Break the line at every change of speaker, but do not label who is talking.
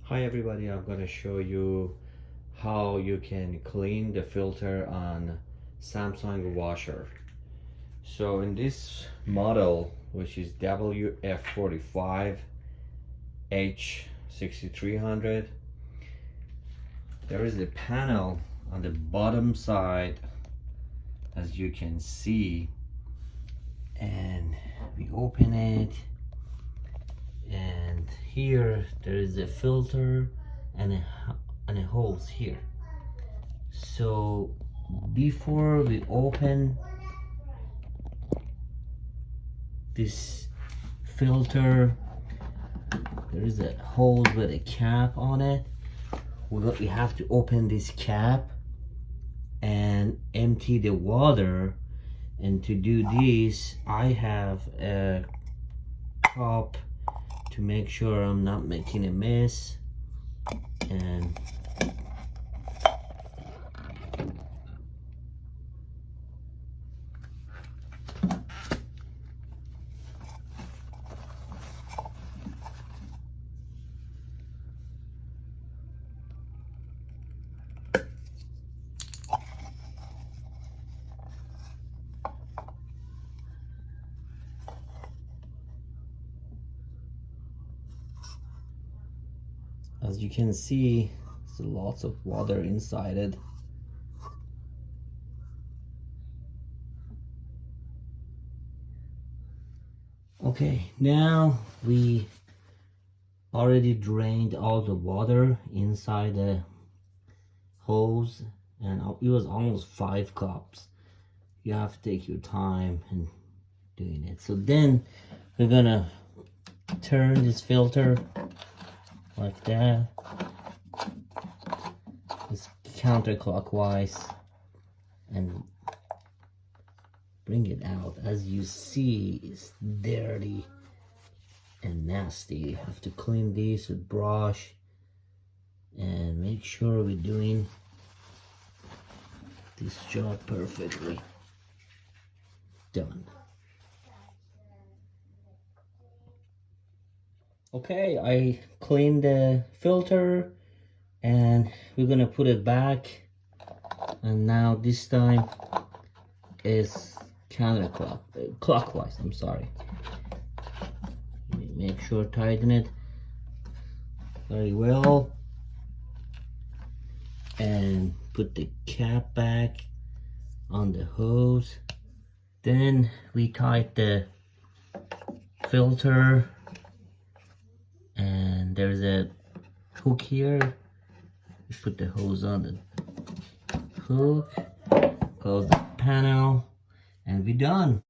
Hi everybody, I'm gonna show you how you can clean the filter on Samsung washer. So in this model, which is WF45 H6300, there is a panel on the bottom side, as you can see, and we open it, and here there is a filter and a hose here. So before we open this filter, there is a hole with a cap on it. We have to open this cap and empty the water, and to do this I have a cup to make sure I'm not making a mess. And as you can see, there's lots of water inside it. Okay, now we already drained all the water inside the hose, and it was almost 5 cups. You have to take your time in doing it. So then we're gonna turn this filter like that. It's counterclockwise and bring it out. As you see, it's dirty and nasty. You have to clean this with brush and make sure we're doing this job perfectly. Done. Okay, I cleaned the filter and we're gonna put it back, and now this time is clockwise. I'm sorry. Make sure tighten it very well and put the cap back on the hose. Then we tight the filter, and there's a hook here. We put the hose on the hook, close the panel, and we're done.